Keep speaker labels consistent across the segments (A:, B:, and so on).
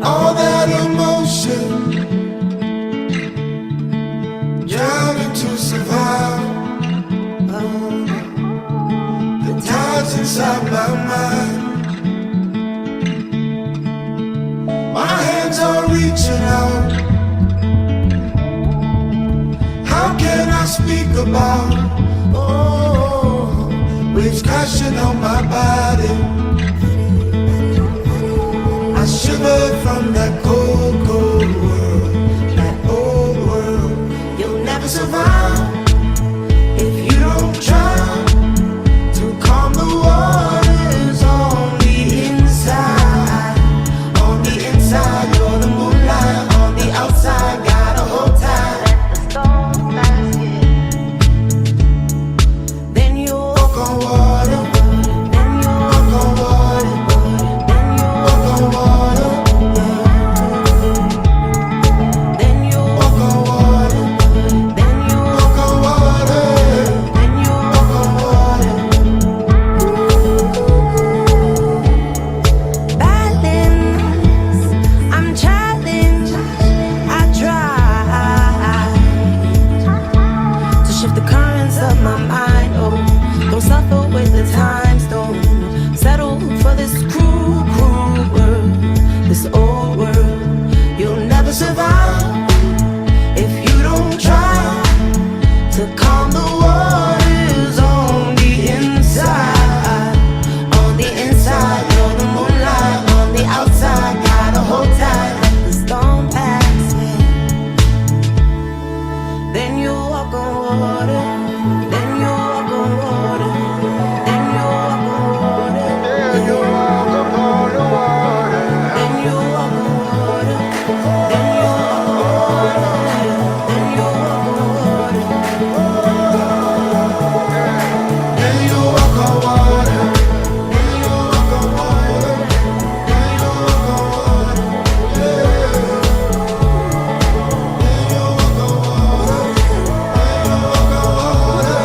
A: All that emotion, drowning to survive. The tides inside my mind. My hands are reaching out. How can I speak about waves crashing on my body? I shiver from that cold, cold world, that old world. You'll never survive if you don't try to calm the waters on the inside. On the inside, you're the moonlight. On the outside, gotta hold tight. Let the storm pass it. Then you walk on water. Then you walk on water. Then you walk on water. Then you walk on water. Then you walk on water. Then you walk on water. Balance, I'm challenged. I try to shift the currents of my mind. Oh, don't suffer with the times. Don't settle for this cruel, cruel world, this old world. You'll never survive if you don't try to calm the waters on the inside. On the inside, you're the moonlight. On the outside, gotta hold tight. Let the storm pass it. Then you walk on water. Then you walk on water. Then you walk on water. Then you walk on water. Then you walk on water. Then you walk on water. Then you walk on water. Then you walk on water. Then you walk on water. Then you walk on water.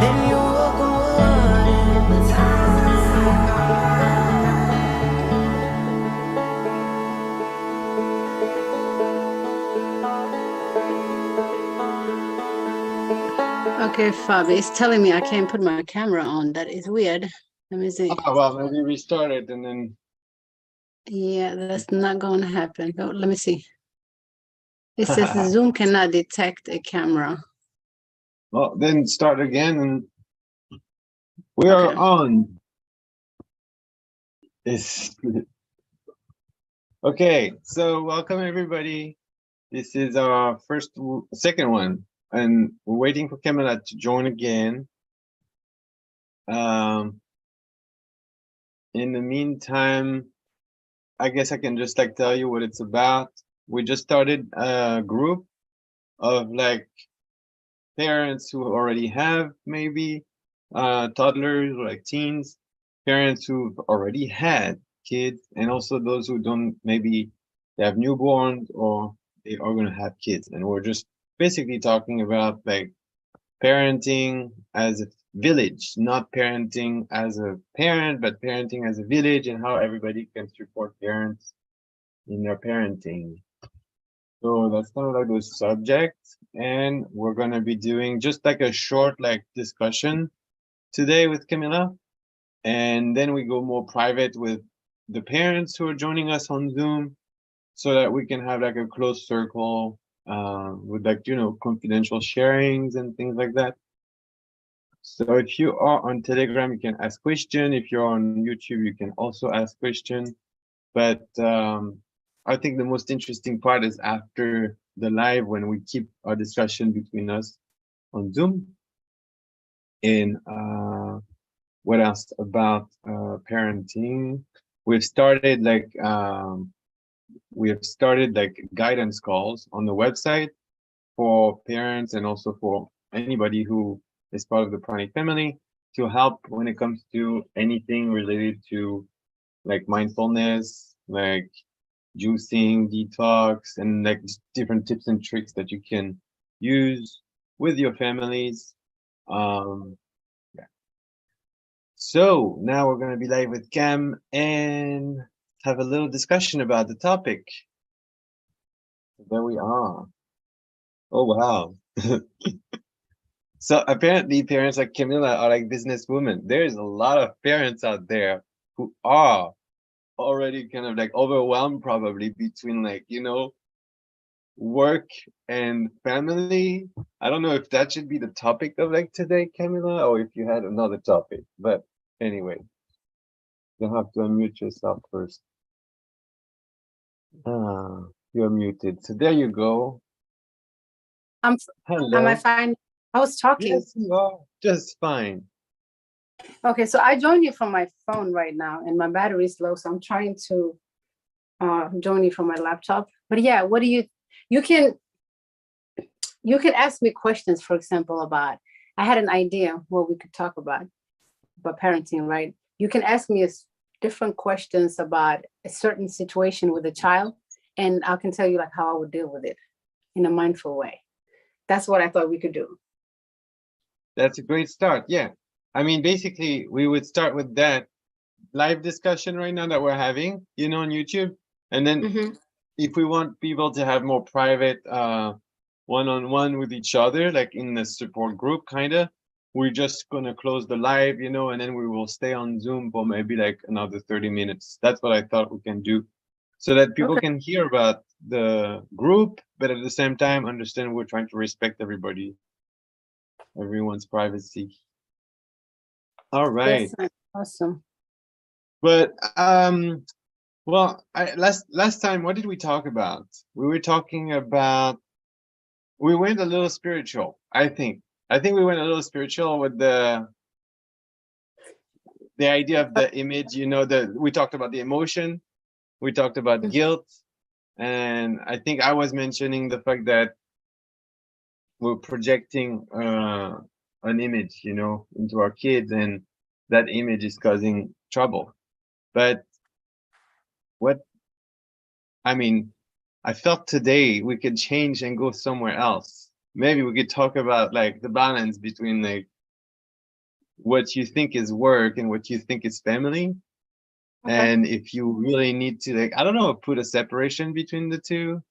A: Then you walk on water.
B: Okay, Fabi, it's telling me I can't put my camera on. That is weird. Let me see.
C: Oh, well, maybe restart it and then.
B: Yeah, that's not going to happen. Oh, let me see. It says Zoom cannot detect a camera.
C: Well, then start again and we are
B: Okay.
C: on. It's okay. So welcome everybody. This is our second one, and we're waiting for Camilla to join again. In the meantime, I guess I can just like tell you what it's about. We just started a group of like parents who already have maybe toddlers or like teens, parents who've already had kids, and also those who don't, maybe they have newborns or they are going to have kids. And we're just basically talking about like parenting as a village, not parenting as a parent, but parenting as a village, and how everybody can support parents in their parenting. So that's kind of like the subject, and we're gonna be doing just like a short like discussion today with Camilla, and then we go more private with the parents who are joining us on Zoom, so that we can have like a close circle with like, you know, confidential sharings and things like that. So if you are on Telegram, you can ask question. If you're on YouTube, you can also ask question. But I think the most interesting part is after the live, when we keep our discussion between us on Zoom. And what else about parenting? We've started like guidance calls on the website for parents and also for anybody who is part of the Pranic family to help when it comes to anything related to like mindfulness, like juicing, detox, and like different tips and tricks that you can use with your families. Yeah. So now we're gonna be live with Cam and have a little discussion about the topic. There we are. Oh wow. So apparently parents like Camilla are like businesswomen. There's a lot of parents out there who are already kind of like overwhelmed probably between like, you know, work and family. I don't know if that should be the topic of like today, Camilla, or if you had another topic. But anyway, you'll have to unmute yourself first. You're muted. So there you go.
B: Am
C: Hello.
B: I fine? I was talking.
C: Yes, you are just fine.
B: Okay, so I joined you from my phone right now, and my battery is low, so I'm trying to join you from my laptop. But yeah, what do you can ask me questions, for example, about, I had an idea what we could talk about parenting, right? You can ask me different questions about a certain situation with a child, and I can tell you like how I would deal with it in a mindful way. That's what I thought we could do.
C: That's a great start. Yeah. I mean, basically, we would start with that live discussion right now that we're having, you know, on YouTube. And then if we want people to have more private one-on-one with each other, like in the support group, kind of, we're just going to close the live, you know, and then we will stay on Zoom for maybe like another 30 minutes. That's what I thought we can do so that people can hear about the group, but at the same time, understand we're trying to respect everyone's privacy. All right.
B: Yes, awesome.
C: But well, last time, what did we talk about? We were talking about, we went a little spiritual, I think. I think we went a little spiritual with the idea of the image, you know, we talked about the emotion, we talked about guilt, and I think I was mentioning the fact that we're projecting an image, you know, into our kids, and that image is causing trouble. But I felt today we could change and go somewhere else. Maybe we could talk about like the balance between like what you think is work and what you think is family. And if you really need to, like, I don't know, put a separation between the two.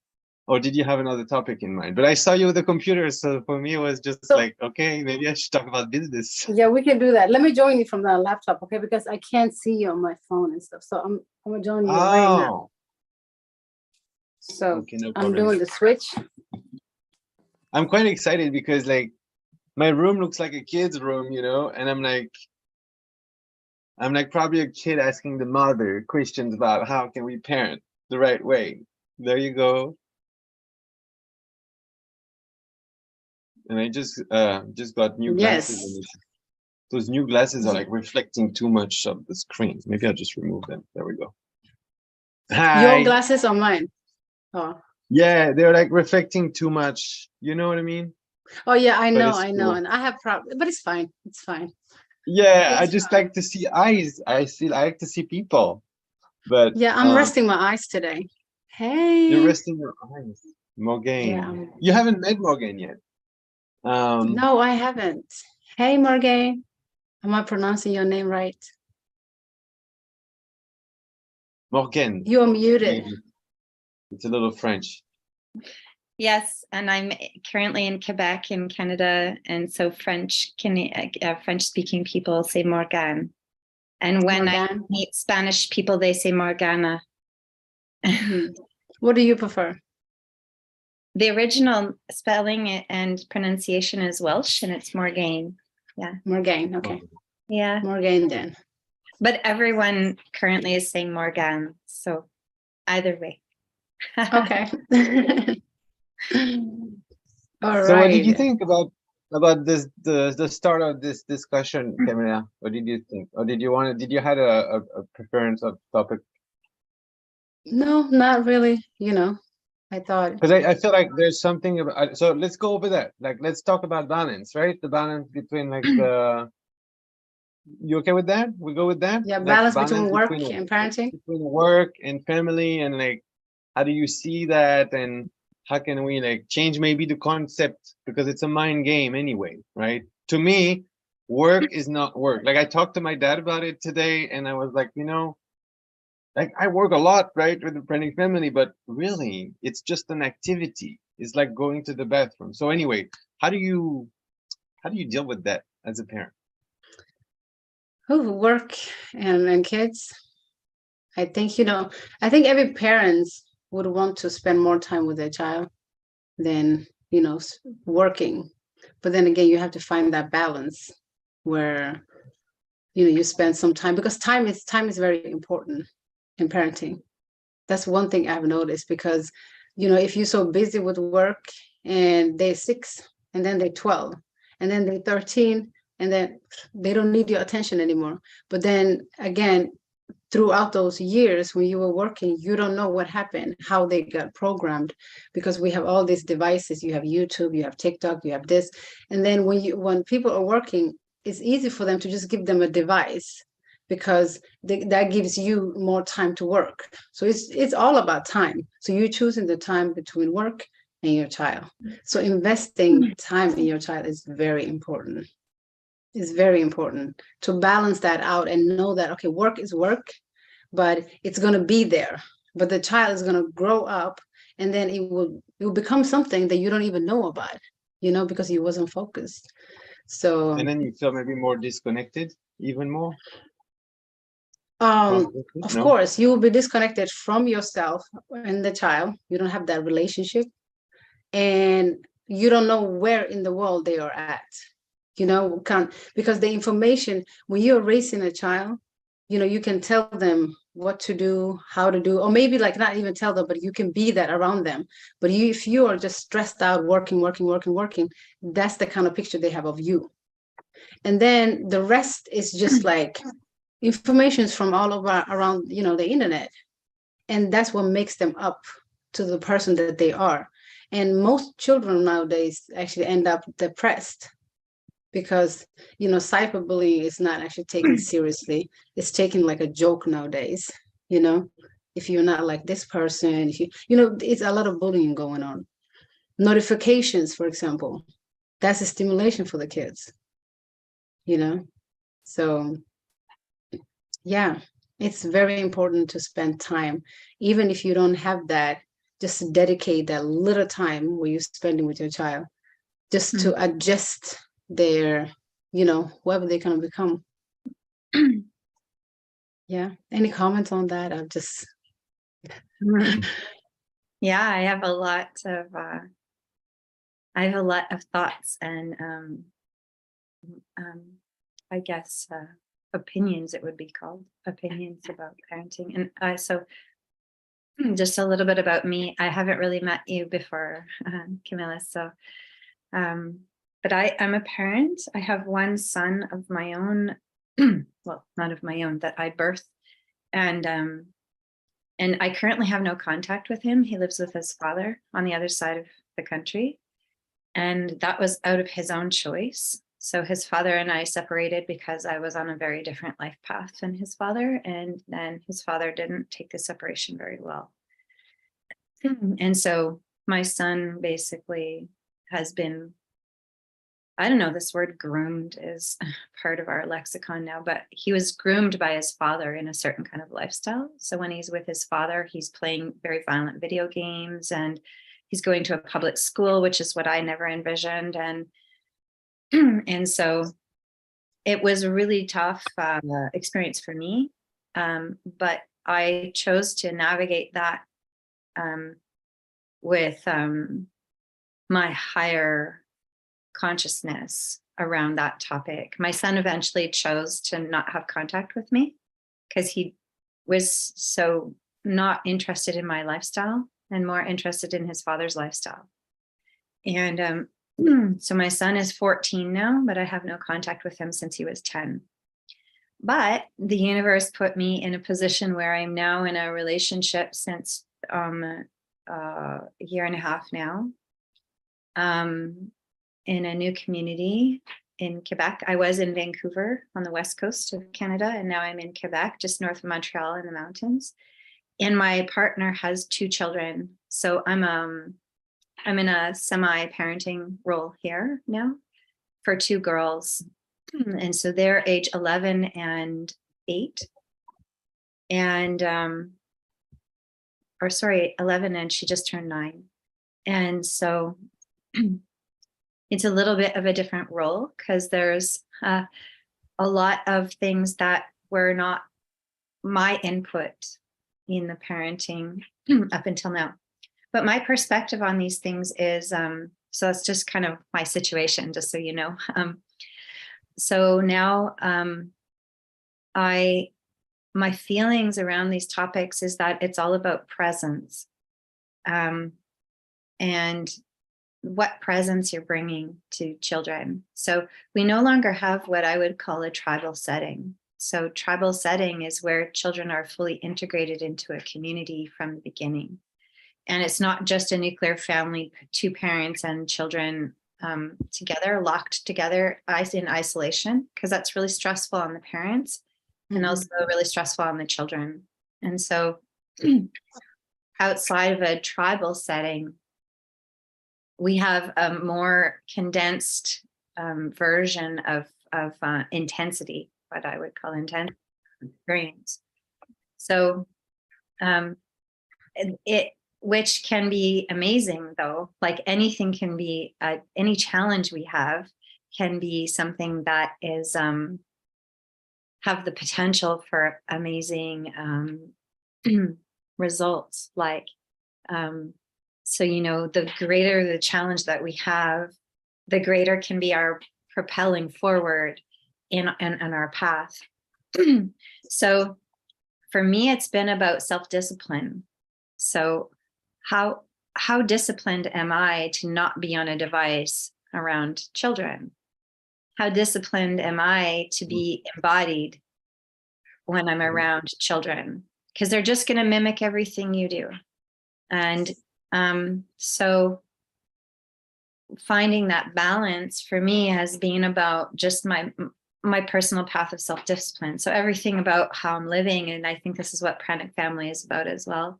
C: Or did you have another topic in mind? But I saw you with the computer, so for me it was just like, okay, maybe I should talk about business.
B: Yeah, we can do that. Let me join you from the laptop, okay? Because I can't see you on my phone and stuff. So I'm gonna join you right now. So okay, no I'm doing the switch.
C: I'm quite excited because like my room looks like a kid's room, you know, and I'm like probably a kid asking the mother questions about how can we parent the right way. There you go. And I just got new glasses.
B: Yes.
C: Those new glasses are like reflecting too much of the screen. Maybe I'll just remove them. There we go. Hi.
B: Your glasses or mine? Oh.
C: Yeah, they're like reflecting too much. You know what I mean?
B: Oh yeah, I know,
C: cool.
B: and I have problems, but it's fine. It's fine.
C: Yeah, I just like to see eyes. I like to see people. But
B: yeah, I'm resting my eyes today. Hey.
C: You're resting your eyes. Morgan. Yeah. You haven't met Morgan yet.
B: No, I haven't. Hey, Morgan. Am I pronouncing your name right?
C: Morgan.
B: You're muted.
C: Maybe. It's a little French.
D: Yes, and I'm currently in Quebec in Canada, and so French-speaking people say Morgan. And when I meet Spanish people, they say Morgana.
B: What do you prefer?
D: The original spelling and pronunciation is Welsh, and it's Morgaine. Yeah.
B: Morgaine, okay.
D: Yeah.
B: Morgaine then.
D: But everyone currently is saying Morgan, so either way.
B: Okay. All right.
C: So what did you think about about this, the start of this discussion, Camilla? What did you think? Or did you had a preference of topic?
B: No, not really. I thought,
C: Because I feel like there's something about, so let's go over that. Like, let's talk about balance, right? The balance between like the, you okay with that? We go with that?
B: yeah,
C: Like
B: balance
C: balance
B: between work and parenting.
C: between work and family, and like, how do you see that? And how can we like change maybe the concept, because it's a mind game anyway, right? To me, work is not work. Like, I talked to my dad about it today, and I was like, like, I work a lot, right, with the Pranic Family, but really, it's just an activity. It's like going to the bathroom. So anyway, how do you deal with that as a parent?
B: Who work and kids. I think, I think every parents would want to spend more time with their child than, working. But then again, you have to find that balance where, you spend some time, because time is very important in parenting. That's one thing I've noticed, because, if you're so busy with work and they're 6 and then they're 12 and then they're 13 and then they don't need your attention anymore. But then again, throughout those years when you were working, you don't know what happened, how they got programmed, because we have all these devices. You have YouTube, you have TikTok, you have this. And then when people are working, it's easy for them to just give them a device, because that gives you more time to work. So it's all about time. So you're choosing the time between work and your child. So investing time in your child is very important. It's very important to balance that out and know that, okay, work is work, but it's going to be there. But the child is going to grow up, and then it will become something that you don't even know about, because you wasn't focused. So,
C: And then you feel maybe more disconnected, even more.
B: of
C: No?
B: course, you will be disconnected from yourself and the child. You don't have that relationship, and you don't know where in the world they are at. Because the information, when you're raising a child, you can tell them what to do, how to do, or maybe like not even tell them, but you can be that around them. But if you are just stressed out, working, that's the kind of picture they have of you. And then the rest is just like informations from all over around, the internet. And that's what makes them up to the person that they are. And most children nowadays actually end up depressed, because cyberbullying is not actually taken seriously. It's taken like a joke nowadays. If you're not like this person, if it's a lot of bullying going on. Notifications, for example, that's a stimulation for the kids. So yeah, it's very important to spend time, even if you don't have that. Just dedicate that little time where you're spending with your child, just to adjust their, whoever they're going to become. Yeah. Any comments on that?
D: Yeah, I have a lot of thoughts and I guess opinions, it would be called, opinions about parenting. And so just a little bit about me. I haven't really met you before, Camilla. So but I'm a parent. I have one son of my own, well, not of my own, that I birthed. And I currently have no contact with him. He lives with his father on the other side of the country. And that was out of his own choice. So his father and I separated because I was on a very different life path than his father. And then his father didn't take the separation very well. And so my son basically has been, I don't know, this word groomed is part of our lexicon now, but he was groomed by his father in a certain kind of lifestyle. So when he's with his father, he's playing very violent video games, and he's going to a public school, which is what I never envisioned. And so it was a really tough experience for me. But I chose to navigate that with my higher consciousness around that topic. My son eventually chose to not have contact with me because he was so not interested in my lifestyle and more interested in his father's lifestyle. And So my son is 14 now, but I have no contact with him since he was 10. But the universe put me in a position where I'm now in a relationship since a year and a half now, in a new community in Quebec. I was in Vancouver on the west coast of Canada, and now I'm in Quebec, just north of Montreal in the mountains. And my partner has 2 children. So I'm in a semi-parenting role here now for 2 girls. And so they're age 11 and 8. And, or sorry, 11, and she just turned 9. And so it's a little bit of a different role because there's a lot of things that were not my input in the parenting up until now. But my perspective on these things is, so that's just kind of my situation, just so you know. So now my feelings around these topics is that it's all about presence, and what presence you're bringing to children. So we no longer have what I would call a tribal setting. So tribal setting is where children are fully integrated into a community from the beginning. And it's not just a nuclear family, 2 parents and children together, locked together in isolation, because that's really stressful on the parents and also really stressful on the children. And so outside of a tribal setting, we have a more condensed version of intensity, what I would call intense experience. So which can be amazing, though. Like anything can be, any challenge we have can be something that is have the potential for amazing results. Like, so, you know, the greater the challenge that we have, the greater can be our propelling forward in our path. So for me, it's been about self-discipline. So how disciplined am I to not be on a device around children? How disciplined am I to be embodied when I'm around children? Because they're just going to mimic everything you do. And so finding that balance for me has been about just my personal path of self-discipline. So everything about how I'm living, and I think this is what Pranic Family is about as well,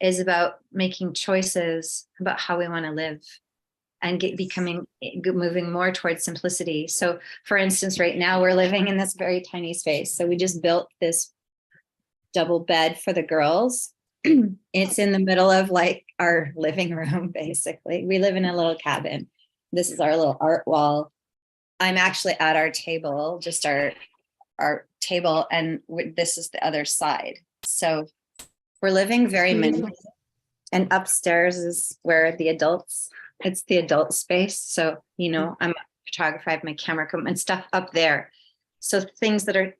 D: is about making choices about how we want to live and moving more towards simplicity. So for instance, right now we're living in this very tiny space. So we just built this double bed for the girls. It's in the middle of like our living room, basically. We live in a little cabin. This is our little art wall. I'm actually at our table, just our table, and this is the other side. So we're living very minimally. And upstairs is where it's the adult space. So, you know, I'm a photographer, I have my camera and stuff up there. So things that are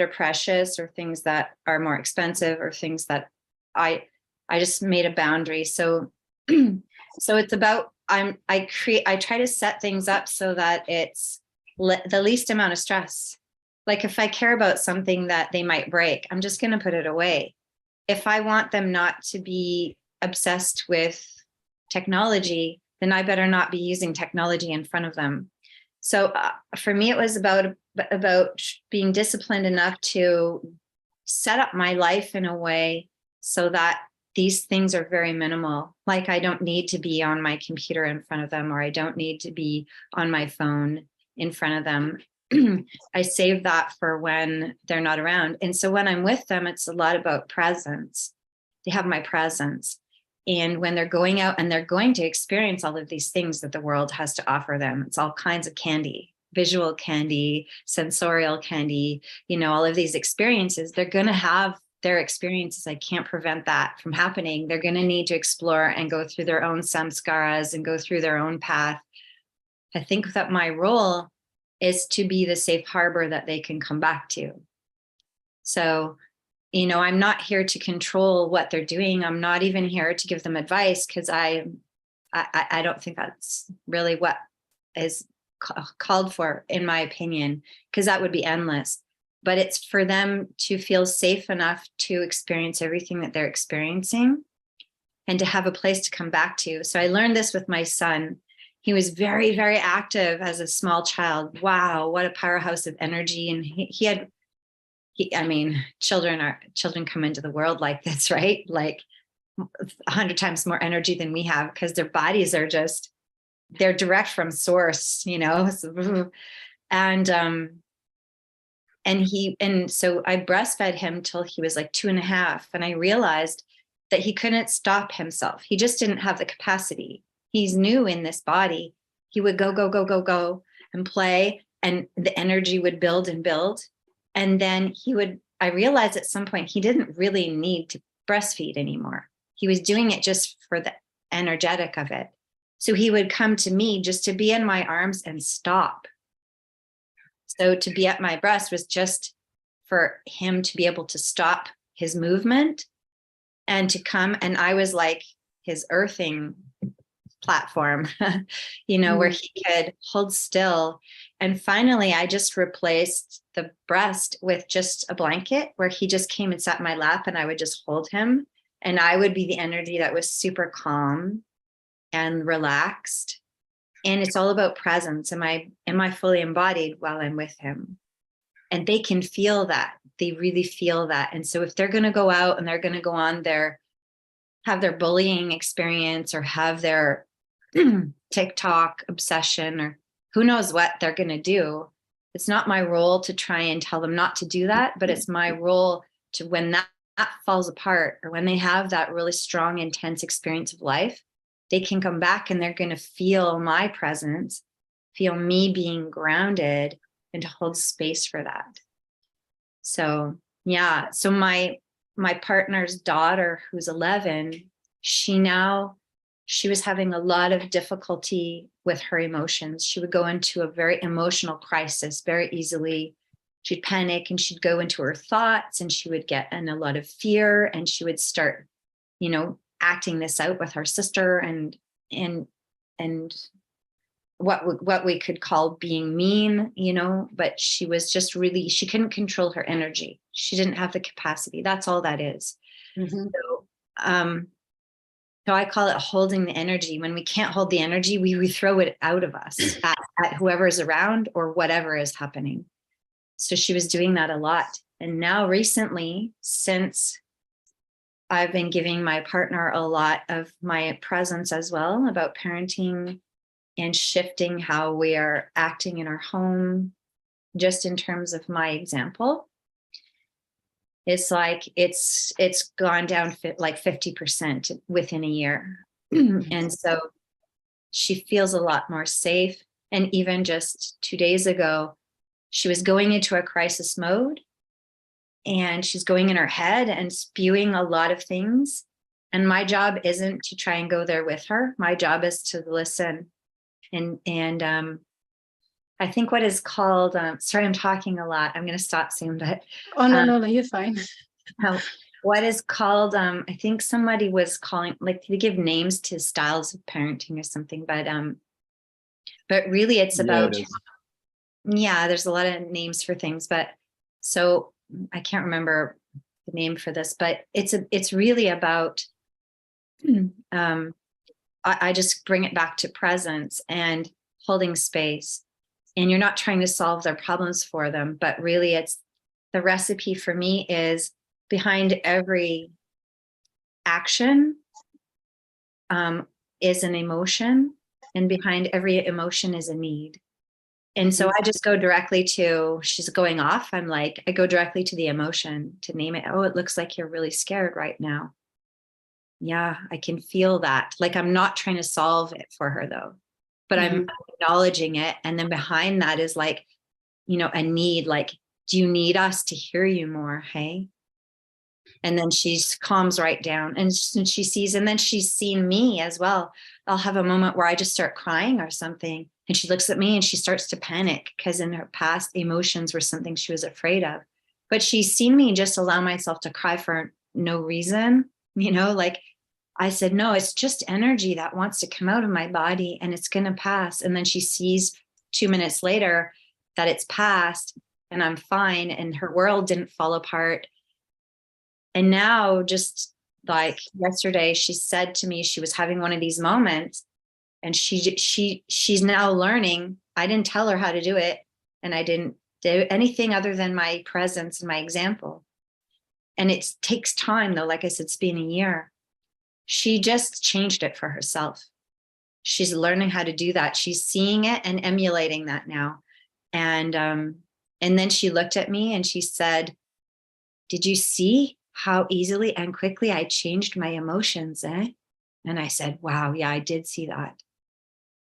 D: precious, or things that are more expensive, or things that I just made a boundary. So so it's about I try to set things up so that it's the least amount of stress. Like if I care about something that they might break, I'm just going to put it away. If I want them not to be obsessed with technology, then I better not be using technology in front of them. So for me, it was about being disciplined enough to set up my life in a way so that these things are very minimal. Like I don't need to be on my computer in front of them, or I don't need to be on my phone in front of them. I save that for when they're not around. And so when I'm with them, it's a lot about presence. They have my presence. And when they're going out and they're going to experience all of these things that the world has to offer them, it's all kinds of candy, visual candy, sensorial candy, you know, all of these experiences, they're going to have their experiences. I can't prevent that from happening. They're going to need to explore and go through their own samskaras and go through their own path. I think that my role is to be the safe harbor that they can come back to. So, you know, I'm not here to control what they're doing. I'm not even here to give them advice, because I don't think that's really what called for, in my opinion, because that would be endless. But it's for them to feel safe enough to experience everything that they're experiencing and to have a place to come back to. So I learned this with my son. He was very, very active as a small child. Wow, what a powerhouse of energy. And I mean, children come into the world like this, right? Like 100 times more energy than we have, because their bodies are they're direct from source, you know? And so I breastfed him till he was like 2.5. And I realized that he couldn't stop himself. He just didn't have the capacity. He's new in this body. He would go and play, and the energy would build and build. And then I realized at some point, he didn't really need to breastfeed anymore. He was doing it just for the energetic of it. So he would come to me just to be in my arms and stop. So to be at my breast was just for him to be able to stop his movement and to come. And I was like his earthing platform, you know, where he could hold still. And finally, I just replaced the breast with just a blanket where he just came and sat in my lap, and I would just hold him. And I would be the energy that was super calm and relaxed. And it's all about presence. Am I fully embodied while I'm with him? And they can feel that. They really feel that. And so if they're going to go out and they're going to go on have their bullying experience, or have their TikTok obsession, or who knows what they're going to do, it's not my role to try and tell them not to do that, but it's my role to, when that falls apart, or when they have that really strong, intense experience of life, they can come back and they're going to feel my presence, feel me being grounded, and to hold space for that. So, yeah. So my partner's daughter, who's 11, she was having a lot of difficulty with her emotions. She would go into a very emotional crisis very easily. She'd panic, and she'd go into her thoughts, and she would get in a lot of fear, and she would start, you know, acting this out with her sister, and what we could call being mean, you know. But she was just really, she couldn't control her energy. She didn't have the capacity. That's all that is. So I call it holding the energy. When we can't hold the energy, we throw it out of us at whoever's around or whatever is happening. So she was doing that a lot. And now recently, since I've been giving my partner a lot of my presence as well about parenting and shifting how we are acting in our home, just in terms of my example, it's like it's gone down like 50% within a year. And so she feels a lot more safe. And even just 2 days ago, she was going into a crisis mode, and she's going in her head and spewing a lot of things. And my job isn't to try and go there with her. My job is to listen. And I think what is called, sorry, I'm talking a lot. I'm going to stop soon, but.
B: Oh, no, you're fine.
D: What is called, I think somebody was calling, like, to give names to styles of parenting or something, but really it's about, there's a lot of names for things, but so I can't remember the name for this, but it's really about, I just bring it back to presence and holding space. And you're not trying to solve their problems for them, but really it's the recipe for me is behind every action is an emotion, and behind every emotion is a need. And so I just go directly to, she's going off. I'm like, I go directly to the emotion to name it. Oh, it looks like you're really scared right now. Yeah, I can feel that. Like, I'm not trying to solve it for her though, but I'm acknowledging it. And then behind that is like, you know, a need, like, do you need us to hear you more? Hey. And then she calms right down, and she sees, and then she's seen me as well. I'll have a moment where I just start crying or something, and she looks at me and she starts to panic because in her past emotions were something she was afraid of. But she's seen me just allow myself to cry for no reason, you know, like I said, no, it's just energy that wants to come out of my body and it's going to pass. And then she sees 2 minutes later that it's passed and I'm fine and her world didn't fall apart. And now, just like yesterday, she said to me she was having one of these moments, and she's now learning. I didn't tell her how to do it, and I didn't do anything other than my presence and my example. And it takes time, though. Like I said, it's been a year. She just changed it for herself. She's learning how to do that. She's seeing it and emulating that now. And then she looked at me and she said, "Did you see how easily and quickly I changed my emotions, eh?" And I said, "Wow, yeah, I did see that.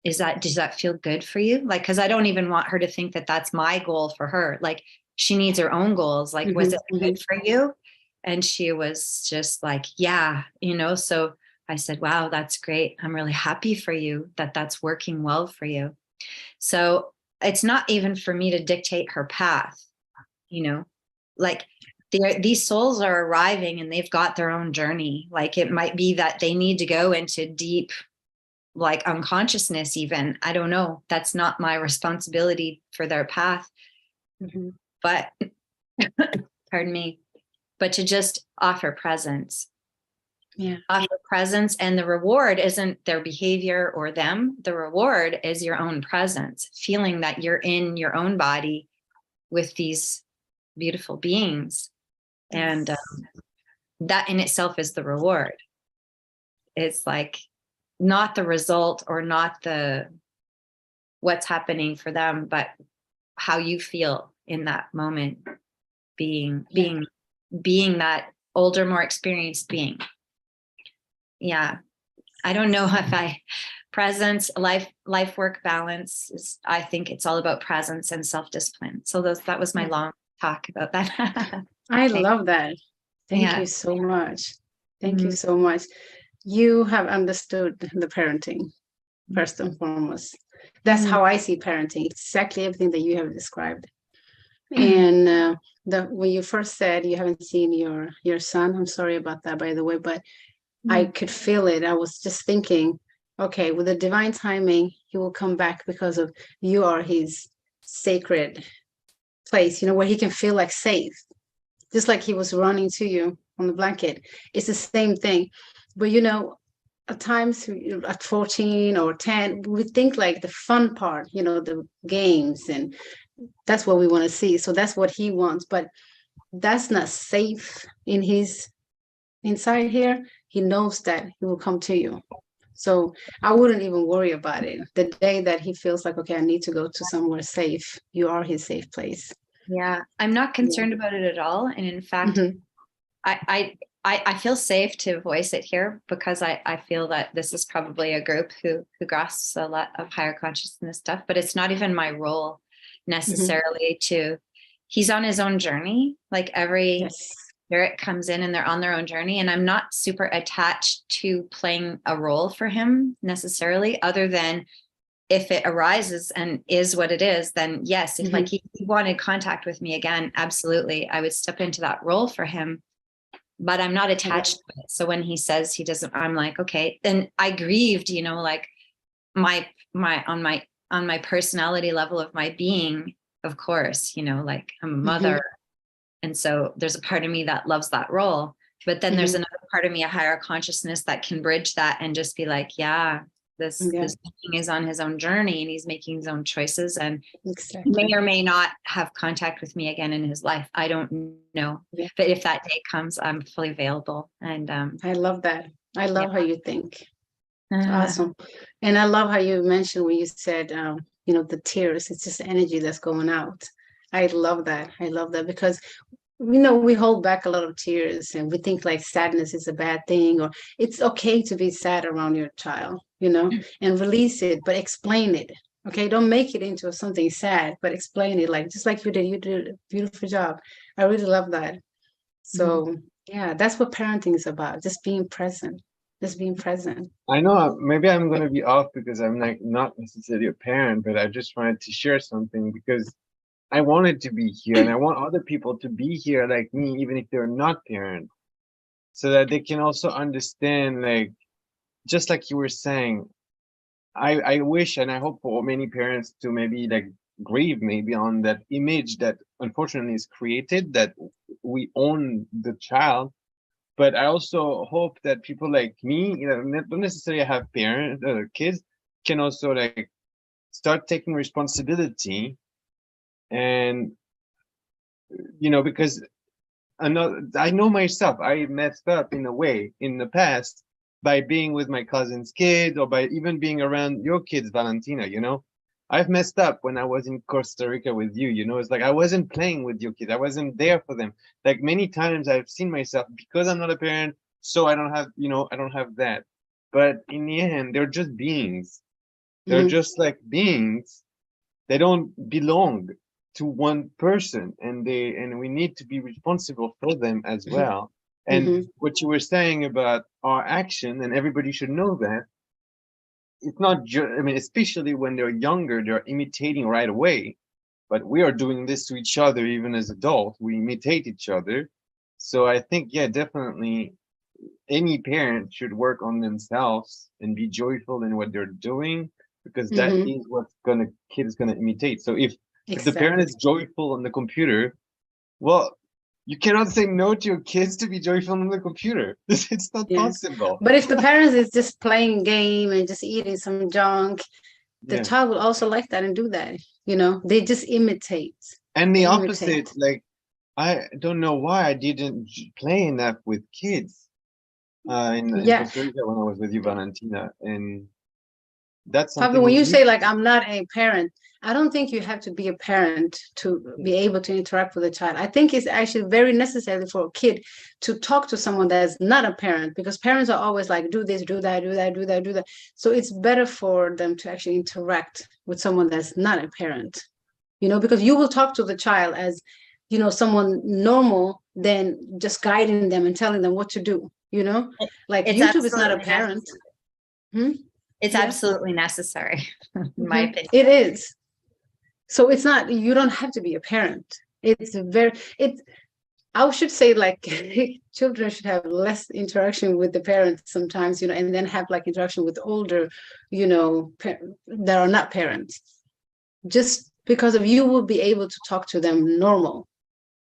D: Does that feel good for you?" Like, because I don't even want her to think that that's my goal for her. Like, she needs her own goals. Like, was it good for you? And she was just like, yeah, so I said, wow, that's great. I'm really happy for you that that's working well for you. So it's not even for me to dictate her path, like these souls are arriving and they've got their own journey. Like, it might be that they need to go into deep, like, unconsciousness even. I don't know. That's not my responsibility for their path. But pardon me, but to just offer presence.
B: Yeah.
D: Offer presence, and the reward isn't their behavior or them. The reward is your own presence, feeling that you're in your own body with these beautiful beings. And that in itself is the reward. It's like not the result or not the what's happening for them, but how you feel in that moment, being that older, more experienced being. Yeah. I don't know if presence, life work balance is, I think it's all about presence and self-discipline. So that was my long talk about that.
B: I love that. Thank
D: Yeah.
B: you so much. Thank you so much. You have understood the parenting first and foremost. That's how I see parenting. Exactly everything that you have described. And when you first said you haven't seen your son, I'm sorry about that, by the way, but I could feel it. I was just thinking, okay, with the divine timing, he will come back because of you are his sacred place, where he can feel like safe, just like he was running to you on the blanket. It's the same thing. But at times at 14 or 10, we think like the fun part, the games, and that's what we want to see. So that's what he wants, but that's not safe in his inside here. He knows that he will come to you. So I wouldn't even worry about it. The day that he feels like, okay, I need to go to somewhere safe, you are his safe place.
D: Yeah, I'm not concerned about it at all. And in fact, I feel safe to voice it here because I feel that this is probably a group who grasps a lot of higher consciousness stuff, but it's not even my role necessarily he's on his own journey. Like every spirit comes in and they're on their own journey. And I'm not super attached to playing a role for him necessarily, other than if it arises and is what it is, then yes, if like he wanted contact with me again, absolutely, I would step into that role for him. But I'm not attached to it. So when he says he doesn't, I'm like, okay. Then I grieved, like on my personality level of my being, of course, like I'm a mother. And so there's a part of me that loves that role. But then there's another part of me, a higher consciousness, that can bridge that and just be like, yeah, this being is on his own journey and he's making his own choices and may or may not have contact with me again in his life. I don't know. But if that day comes, I'm fully available. And
B: I love that. I love how you think. Awesome. And I love how you mentioned when you said, the tears, it's just energy that's going out. I love that. I love that because we hold back a lot of tears and we think like sadness is a bad thing, or it's okay to be sad around your child, and release it, but explain it. Okay. Don't make it into something sad, but explain it, like, just like you did a beautiful job. I really love that. So yeah, that's what parenting is about. Just being present.
C: I know maybe I'm going to be off because I'm like not necessarily a parent, but I just wanted to share something because I wanted to be here and I want other people to be here like me, even if they're not parents. so that they can also understand, like, just like you were saying, I wish and I hope for many parents to maybe like grieve maybe on that image that unfortunately is created, that we own the child. But I also hope that people like me, don't necessarily have parents, kids, can also like start taking responsibility. And because I know myself, I messed up in a way in the past by being with my cousin's kids, or by even being around your kids, Valentina. I've messed up when I was in Costa Rica with you. It's like I wasn't playing with your kids, I wasn't there for them. Like many times I've seen myself, because I'm not a parent, so I don't have that. But in the end, they're just beings. They're just like beings. They don't belong to one person, and we need to be responsible for them as well. And what you were saying about our action, and everybody should know that it's not just, especially when they're younger, they're imitating right away. But we are doing this to each other even as adults. We imitate each other. So I think, yeah, definitely any parent should work on themselves and be joyful in what they're doing, because that is what kid is gonna imitate. So if the parent is joyful on the computer, well, you cannot say no to your kids to be joyful on the computer. It's not possible.
B: But if the parents is just playing game and just eating some junk, the child will also like that and do that. They just imitate.
C: And the opposite, like, I don't know why I didn't play enough with kids in Costa Rica when I was with you, Valentina. And that's something.
B: Fabi, when you say like I'm not a parent, I don't think you have to be a parent to be able to interact with a child. I think it's actually very necessary for a kid to talk to someone that's not a parent, because parents are always like, do this, do that, do that, do that, do that. So it's better for them to actually interact with someone that's not a parent, because you will talk to the child as, someone normal than just guiding them and telling them what to do, like it's YouTube is not a parent.
D: It's absolutely necessary, in my opinion.
B: It is. So it's not, you don't have to be a parent. I should say like children should have less interaction with the parents sometimes, and then have like interaction with older, that are not parents. Just because of you will be able to talk to them normal,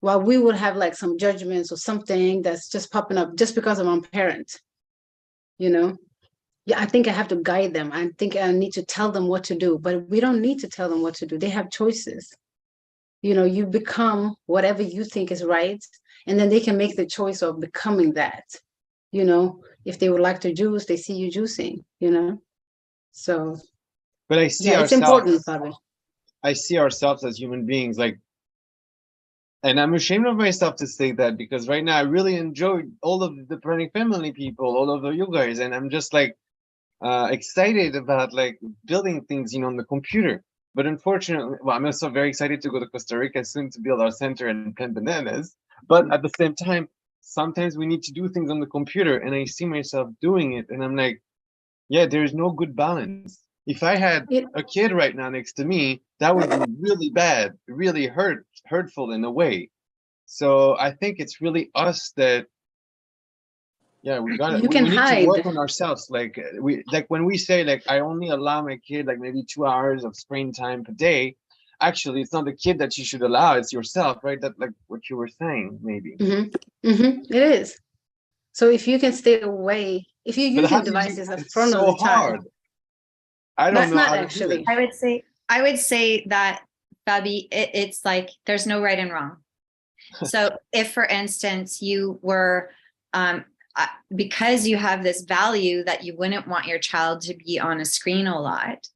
B: while we would have like some judgments or something that's just popping up just because I'm a parent, Yeah, I think I have to guide them. I think I need to tell them what to do, but we don't need to tell them what to do. They have choices. You become whatever you think is right, and then they can make the choice of becoming that. If they would like to juice, they see you juicing, So,
C: but I see
B: it's important, Fabi.
C: I see ourselves as human beings, like, and I'm ashamed of myself to say that, because right now I really enjoyed all of the Pranic Family people, all of you guys, and I'm just like, excited about like building things, on the computer. But unfortunately, well, I'm also very excited to go to Costa Rica soon to build our center and plant bananas. But at the same time, sometimes we need to do things on the computer, and I see myself doing it, and I'm like, yeah, there's no good balance. If I had a kid right now next to me, that would be really bad, really hurtful in a way. So I think it's really us that, yeah, we need to work on ourselves. Like when we say like I only allow my kid like maybe 2 hours of screen time per day, actually it's not the kid that you should allow, it's yourself, right? That, like what you were saying, maybe.
B: It is. So if you can stay away, if you're using devices in front of the child,
C: I don't know.
B: That's not actually.
D: I would say that, Fabi, it's like there's no right and wrong. So if, for instance, you were because you have this value that you wouldn't want your child to be on a screen a lot,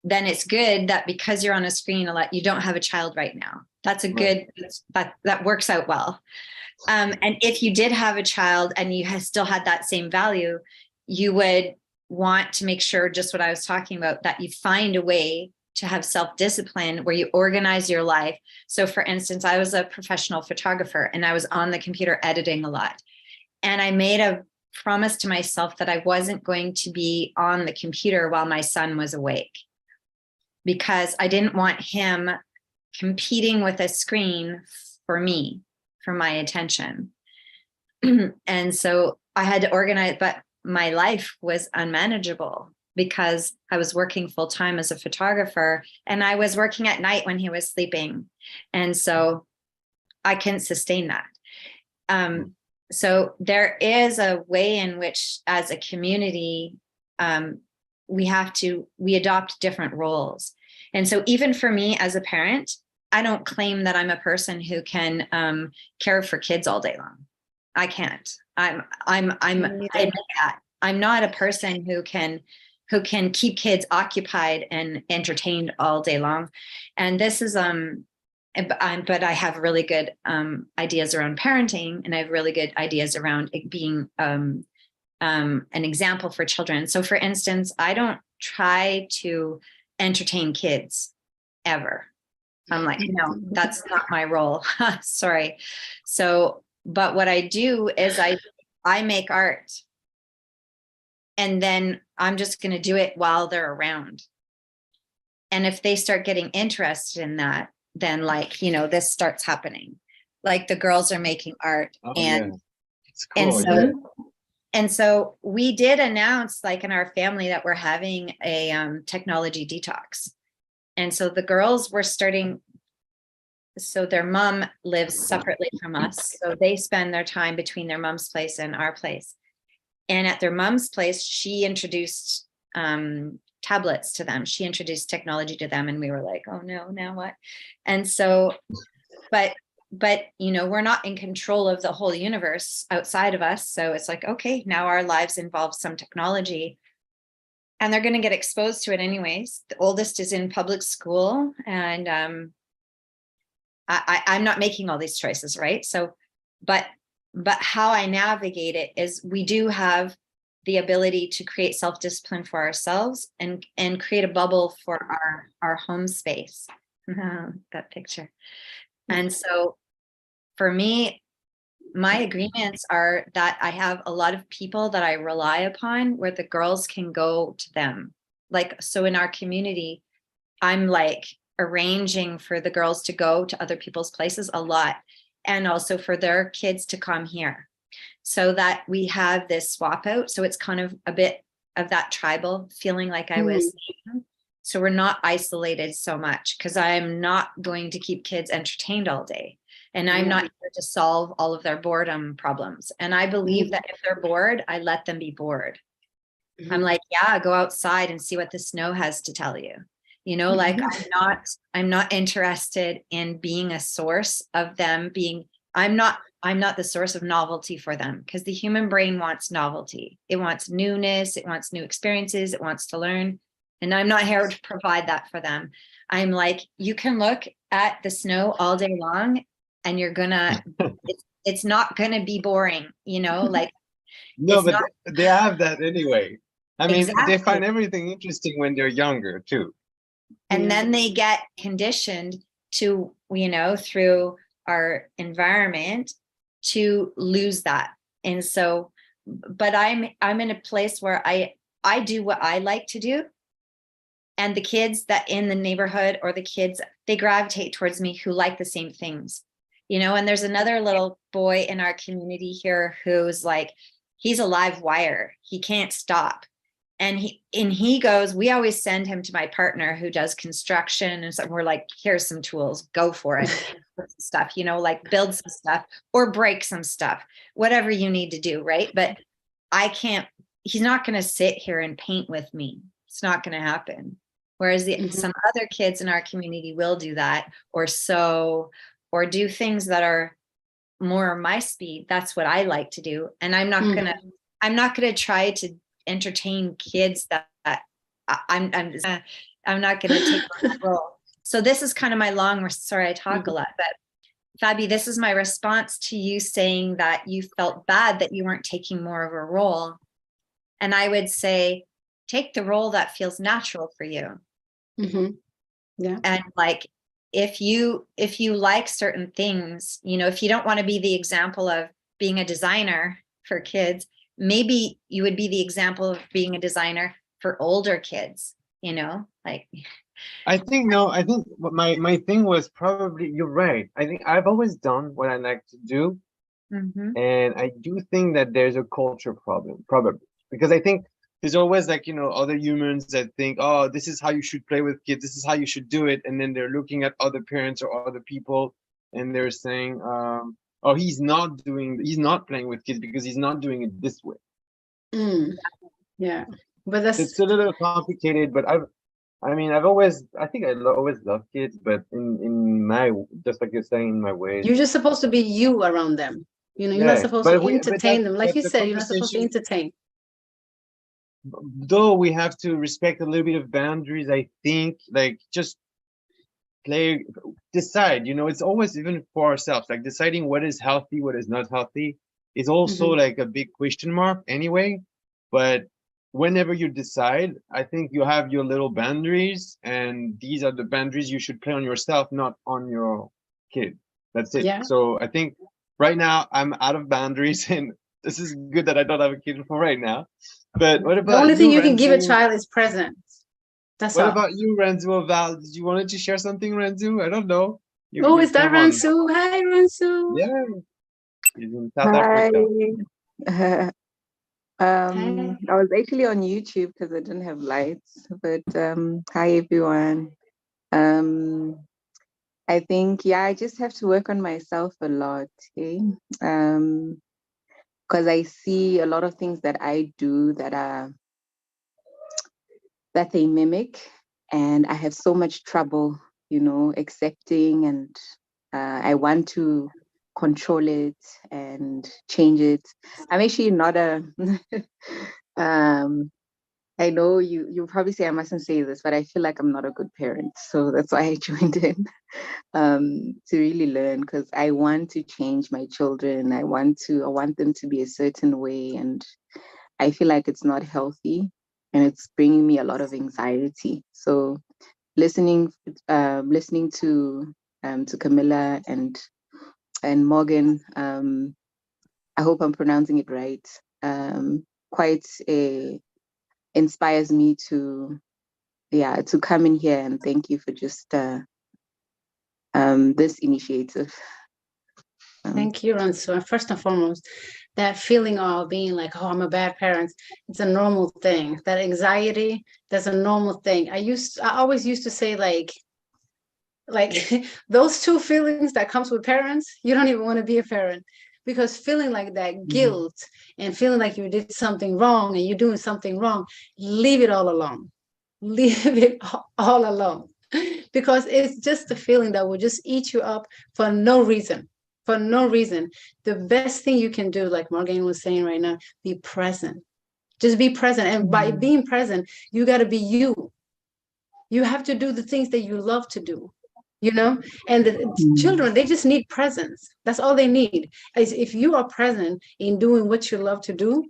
D: then it's good that because you're on a screen a lot, you don't have a child right now. That's a good, that works out well. And if you did have a child and you still had that same value, you would want to make sure, just what I was talking about, that you find a way to have self-discipline where you organize your life. So for instance, I was a professional photographer and I was on the computer editing a lot. And I made a promise to myself that I wasn't going to be on the computer while my son was awake, because I didn't want him competing with a screen for me, for my attention. And so I had to organize, but my life was unmanageable because I was working full time as a photographer, and I was working at night when he was sleeping. And so I couldn't sustain that. So there is a way in which, as a community, we adopt different roles. And so even for me as a parent, I don't claim that I'm a person who can care for kids all day long. I can't. I admit that. I'm not a person who can keep kids occupied and entertained all day long. And this is but I have really good ideas around parenting, and I have really good ideas around it being an example for children. So for instance, I don't try to entertain kids ever. I'm like, no, that's not my role. Sorry. So, but what I do is I make art, and then I'm just going to do it while they're around. And if they start getting interested in that, then this starts happening. Like the girls are making art, and
C: it's cool.
D: And so we did announce, like in our family, that we're having a technology detox. And so the girls were starting. So their mom lives separately from us. So they spend their time between their mom's place and our place. And at their mom's place, she introduced tablets to them. She introduced technology to them. And we were like, oh no, now what? And so, but we're not in control of the whole universe outside of us. So it's like, okay, now our lives involve some technology, and they're going to get exposed to it anyways. The oldest is in public school, and I'm not making all these choices, right? So, but how I navigate it is we do have the ability to create self-discipline for ourselves and create a bubble for our home space. That picture. And so for me, my agreements are that I have a lot of people that I rely upon where the girls can go to them. Like, so in our community, I'm like arranging for the girls to go to other people's places a lot, and also for their kids to come here, so that we have this swap out. So it's kind of a bit of that tribal feeling, like I was saying. So we're not isolated so much, because I'm not going to keep kids entertained all day. And I'm not here to solve all of their boredom problems. And I believe that if they're bored, I let them be bored. I'm like, yeah, go outside and see what the snow has to tell you. Like I'm not interested in being a source of them being, I'm not the source of novelty for them, because the human brain wants novelty. It wants newness. It wants new experiences. It wants to learn. And I'm not here to provide that for them. I'm like, you can look at the snow all day long, and you're gonna, it's not gonna be boring, like.
C: No, but they have that anyway. I mean,
D: Exactly.
C: They find everything interesting when they're younger too.
D: And then they get conditioned to, through our environment, to lose that. And so, but I'm in a place where I do what I like to do. And the kids that in the neighborhood, or the kids, they gravitate towards me who like the same things, and there's another little boy in our community here who's like, he's a live wire. He can't stop. And he goes, we always send him to my partner who does construction. And so we're like, here's some tools, go for it. Stuff, like build some stuff or break some stuff, whatever you need to do. Right. But he's not going to sit here and paint with me. It's not going to happen. Whereas some other kids in our community will do that, or sew, or do things that are more my speed. That's what I like to do. And I'm not going to try to entertain kids that I'm not going to take that role. So this is kind of my sorry, I talk a lot, but Fabi, this is my response to you saying that you felt bad that you weren't taking more of a role. And I would say, take the role that feels natural for you.
B: Yeah.
D: And like, if you like certain things, if you don't want to be the example of being a designer for kids, maybe you would be the example of being a designer for older kids, like.
C: I think my thing was probably, you're right. I think I've always done what I like to do,
D: Mhm.
C: And I do think that there's a culture problem, probably, because I think there's always like, other humans that think, oh, this is how you should play with kids, this is how you should do it. And then they're looking at other parents or other people and they're saying, oh, he's not playing with kids because he's not doing it this way.
B: Yeah, but that's
C: It's a little complicated, but I think I always loved kids, but in my, just like you're saying, in my ways.
B: you're just supposed to be you around them. You're not
C: Yeah,
B: supposed
C: but
B: to entertain them. Like you
C: the
B: said, you're not supposed to
C: conversation,
B: entertain.
C: though we have to respect a little bit of boundaries, I think, like, just decide, it's always, even for ourselves, like deciding what is healthy, what is not healthy is also like a big question mark anyway. But whenever you decide, I think you have your little boundaries, and these are the boundaries you should play on yourself, not on your kid. That's it.
B: Yeah.
C: So I think right now I'm out of boundaries, and this is good that I don't have a kid for right now. But what
B: The
C: about
B: only thing you can give a
C: Renzu?
B: child is presence. That's
C: What
B: all.
C: about you, Renzu or Val? Did you wanted to share something, Renzu? I don't know.
B: Oh,
C: You
B: is that
C: come on.
B: Ransu? Hi, Ransu.
C: Yeah, he's in South
E: Hi.
C: Africa.
B: Hi.
E: I was actually on YouTube because I didn't have lights, but hi everyone. I think, yeah, I just have to work on myself a lot, okay? Because I see a lot of things that I do that they mimic, and I have so much trouble, accepting, and I want to control it and change it. I'm actually not a I know you probably say I mustn't say this, but I feel like I'm not a good parent. So that's why I joined in, to really learn, because I want to change my children. I want them to be a certain way, and I feel like it's not healthy, and it's bringing me a lot of anxiety. So listening to Camilla and Morgan, I hope I'm pronouncing it right. Quite inspires me to come in here, and thank you for just this initiative.
B: Thank you, Ransu. And first and foremost, that feeling of being like, oh, I'm a bad parent, it's a normal thing. That anxiety, that's a normal thing. I always used to say like those two feelings that comes with parents, you don't even want to be a parent, because feeling like that guilt and feeling like you did something wrong and you're doing something wrong, leave it all alone. Leave it all alone, because it's just a feeling that will just eat you up for no reason. For no reason. The best thing you can do, like Morgan was saying right now, be present. Just be present. And by being present, you got to be you. You have to do the things that you love to do, and the children, they just need presence. That's all they need. Is if you are present in doing what you love to do,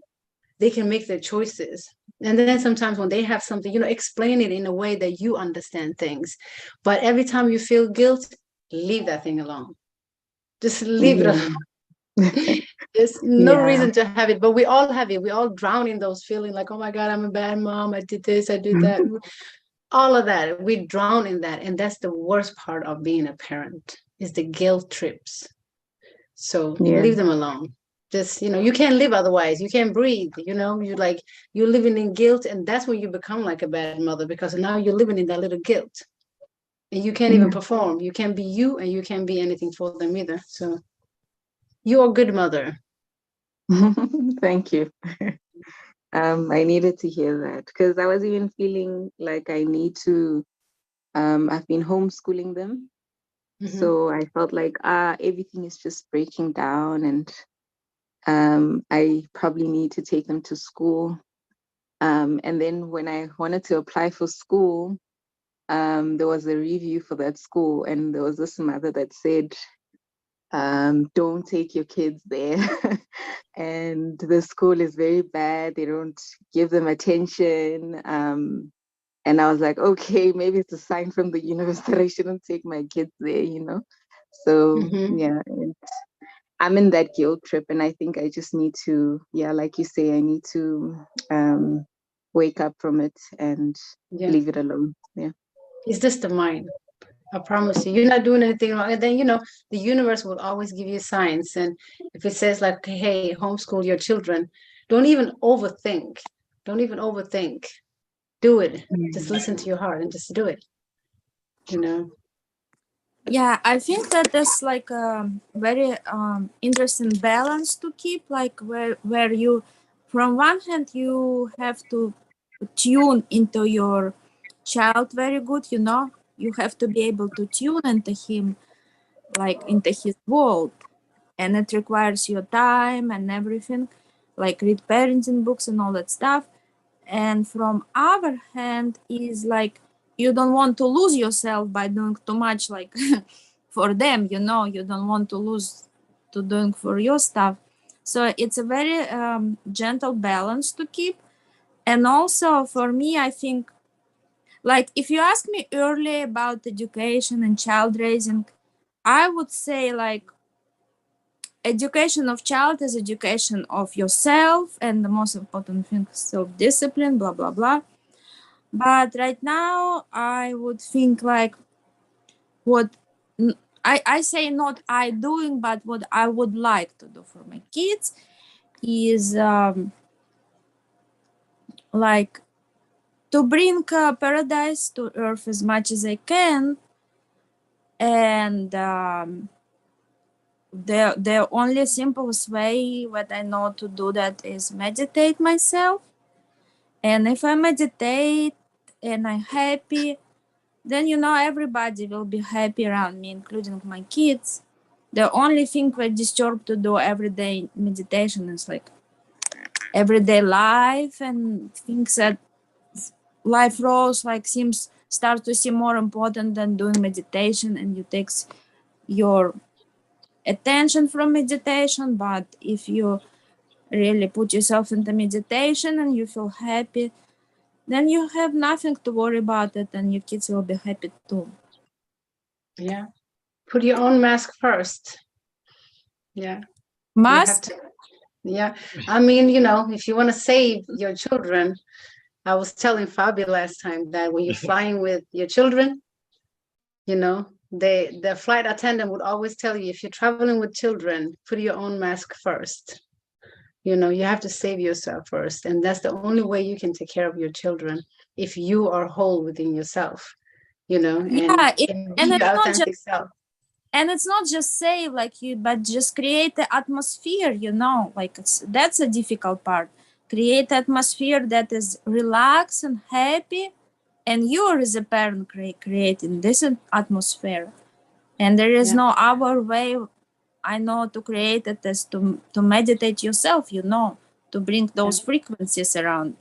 B: they can make their choices. And then sometimes when they have something, explain it in a way that you understand things. But every time you feel guilt, leave that thing alone. Just leave it alone. There's no reason to have it, but we all have it. We all drown in those feelings like, oh my God, I'm a bad mom. I did this, I did that. All of that, we drown in that. And that's the worst part of being a parent, is the guilt trips. So leave them alone. Just, you can't live otherwise. You can't breathe, you're living in guilt. And that's when you become like a bad mother, because now you're living in that little guilt. And you can't even perform. You can't be you, and you can't be anything for them either. So you're a good mother.
E: Thank you. I needed to hear that, because I was even feeling like I need to, I've been homeschooling them. So I felt like, everything is just breaking down, and I probably need to take them to school. And then when I wanted to apply for school, there was a review for that school, and there was this mother that said, don't take your kids there. And the school is very bad. They don't give them attention. And I was like, okay, maybe it's a sign from the universe that I shouldn't take my kids there, So yeah, I'm in that guilt trip, and I think I just need to, like you say, I need to wake up from it and leave it alone. Yeah.
B: It's just the mind. I promise you, you're not doing anything wrong. And then, the universe will always give you signs. And if it says like, hey, homeschool your children, don't even overthink. Don't even overthink. Do it. Just listen to your heart and just do it.
F: Yeah, I think that there's like a very interesting balance to keep, like where you, from one hand, you have to tune into your child very good, you have to be able to tune into him, like into his world, and it requires your time and everything, like read parenting books and all that stuff. And from other hand is like you don't want to lose yourself by doing too much, like for them, you don't want to lose to doing for your stuff. So it's a very gentle balance to keep. And also for me, I think, like if you ask me early about education and child raising, I would say like education of child is education of yourself, and the most important thing is self-discipline, blah blah blah. But right now I would think like what I say not I doing, but what I would like to do for my kids is like to bring paradise to earth as much as I can. And the only simplest way what I know to do that is meditate myself. And if I meditate and I'm happy, then everybody will be happy around me, including my kids. The only thing we disturb to do everyday meditation is like everyday life and things that life roles like start to seem more important than doing meditation, and you takes your attention from meditation. But if you really put yourself into meditation and you feel happy, then you have nothing to worry about it, and your kids will be happy too.
B: Yeah. Put your own mask first. Yeah.
F: Must.
B: Yeah. I mean, if you want to save your children, I was telling Fabi last time that when you're flying with your children, the flight attendant would always tell you, if you're traveling with children, put your own mask first. You have to save yourself first. And that's the only way you can take care of your children, if you are whole within yourself, and
F: and
B: your authentic self.
F: And it's not just say like you, but just create the atmosphere, like that's a difficult part. Create atmosphere that is relaxed and happy, and you as a parent creating this atmosphere. And there is no other way I know to create it as to meditate yourself, to bring those frequencies around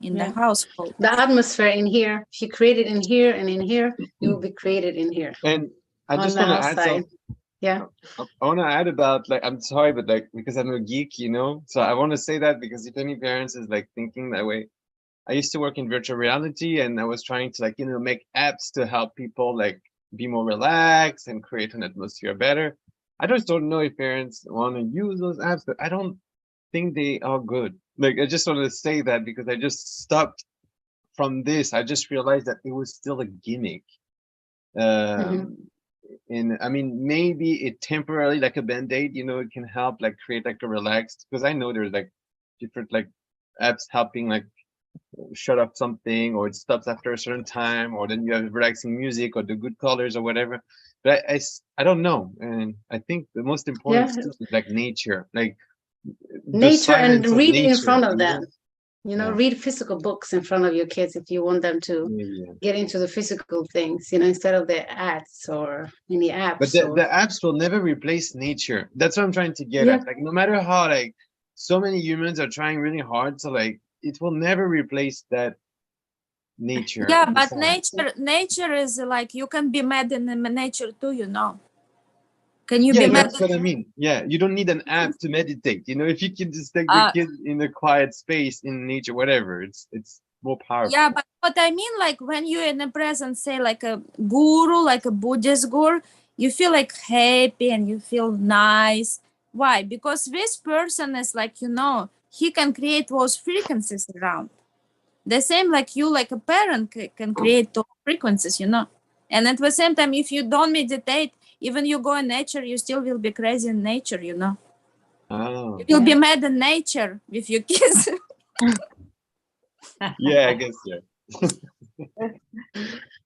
F: in the household.
B: The atmosphere in here, if you create it in here and in here, it will be created in here.
C: And I just want to add something.
B: Yeah.
C: I want to add about, like, I'm sorry, but like, because I'm a geek, so I want to say that because if any parents is like thinking that way, I used to work in virtual reality, and I was trying to, like, make apps to help people like be more relaxed and create an atmosphere better. I just don't know if parents want to use those apps, but I don't think they are good. Like, I just wanted to say that because I just stopped from this. I just realized that it was still a gimmick. And I mean, maybe it temporarily, like a band-aid, it can help like create like a relaxed, because I know there's like different like apps helping like shut off something, or it stops after a certain time, or then you have relaxing music or the good colors or whatever. But I don't know. And I think the most important stuff is like nature, like
B: nature, and read in front of them.
C: Yeah.
B: Read physical books in front of your kids if you want them to get into the physical things, instead of the ads or any apps.
C: But the apps will never replace nature. That's what I'm trying to get at. Like, no matter how like so many humans are trying really hard to, like, it will never replace that nature.
F: Yeah, but nature is like, you can be mad in nature too, Can you be mad?
C: That's what I mean. Yeah, you don't need an app to meditate. If you can just take your kid in a quiet space in nature, whatever, it's more powerful.
F: Yeah, but what I mean, like when you're in the present, say like a guru, like a Buddhist guru, you feel like happy and you feel nice. Why? Because this person is like, he can create those frequencies around. The same like you, like a parent can create those frequencies, And at the same time, if you don't meditate, even you go in nature, you still will be crazy in nature, you know.
C: Oh,
F: You will be mad in nature with your kids.
C: yeah, I guess, yeah.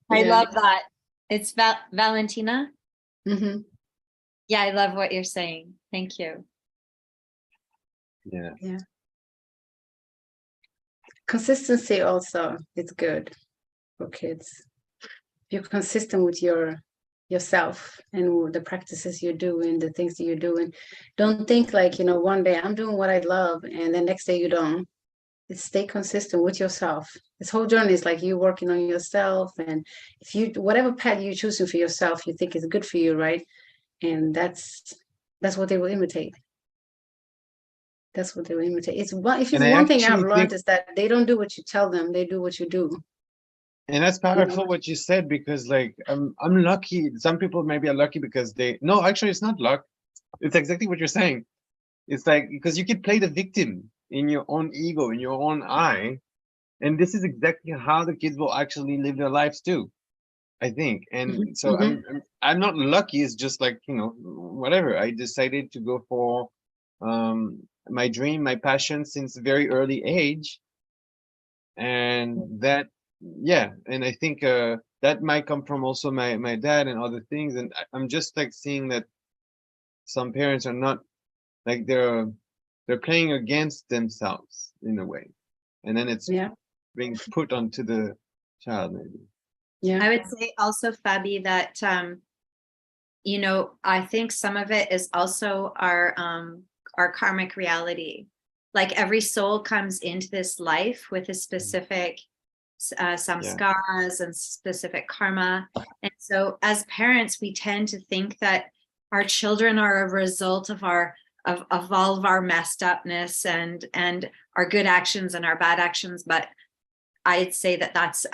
D: I
B: Yeah.
D: love that. It's Valentina.
B: Mhm.
D: Yeah, I love what you're saying. Thank you.
C: Yeah.
B: Consistency also is good for kids. If you're consistent with yourself and the practices you do and the things that you're doing, don't think like, you know, one day I'm doing what I love and the next day you don't. It's stay consistent with yourself. This whole journey is like you working on yourself, and if you whatever path you're choosing for yourself, you think is good for you, right? And that's what they will imitate. That's what they will imitate. It's one. If it's
C: And I
B: one thing I've
C: actually
B: learned
C: think,
B: is that they don't do what you tell them; they do what you do.
C: and that's powerful what you said, because like I'm lucky. Some people maybe are lucky because they, no, actually it's not luck. It's exactly what you're saying. It's like, because you can play the victim in your own ego, in your own eye. And this is exactly how the kids will actually live their lives too, I think. And so I'm not lucky. It's just like, you know, whatever. I decided to go for my dream, my passion since a very early age. And that, yeah, and I think that might come from also my dad and other things. And I'm just like seeing that some parents are not, like they're playing against themselves in a way, and then it's being put onto the child maybe.
D: I would say also, Fabi, that you know, I think some of it is also our karmic reality. Like every soul comes into this life with a specific samskaras and specific karma. And so as parents, we tend to think that our children are a result of of all of our messed upness and our good actions and our bad actions. But I'd say that that's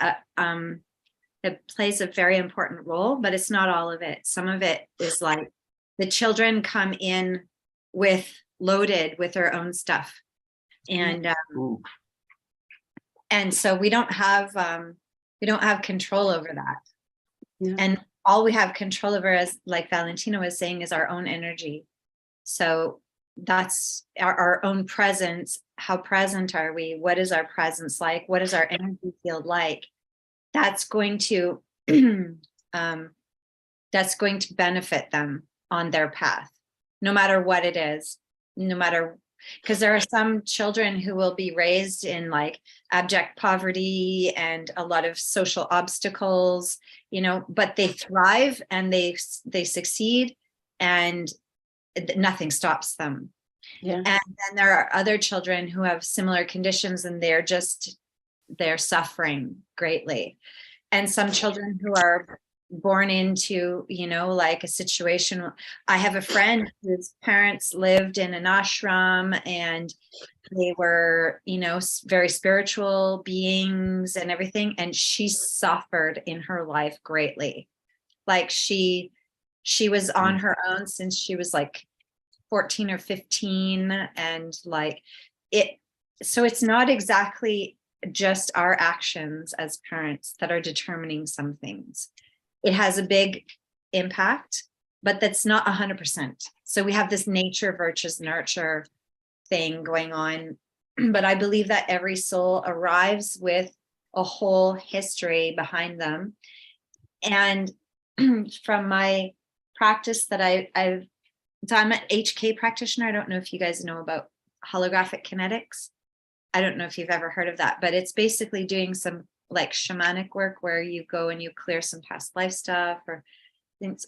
D: it plays a very important role, but it's not all of it. Some of it is like the children come in loaded with their own stuff. And so we don't have control over that. Yeah. And all we have control over, as like Valentina was saying, is our own energy. So that's our own presence. How present are we? What is our presence like? What is our energy field like? That's going to benefit them on their path, no matter what it is, no matter, because there are some children who will be raised in like abject poverty and a lot of social obstacles, you know, but they thrive and they succeed and nothing stops them. Yeah. And then there are other children who have similar conditions and they're suffering greatly. And some children who are born into, you know, like a situation. I have a friend whose parents lived in an ashram and they were, you know, very spiritual beings and everything. And she suffered in her life greatly. Like she was on her own since she was like 14 or 15. And like so it's not exactly just our actions as parents that are determining some things. It has a big impact, but that's not 100%. So we have this nature versus nurture thing going on. But I believe that every soul arrives with a whole history behind them. And from my practice that I'm an HK practitioner. I don't know if you guys know about holographic kinetics. I don't know if you've ever heard of that, but it's basically doing some like shamanic work where you go and you clear some past life stuff or things.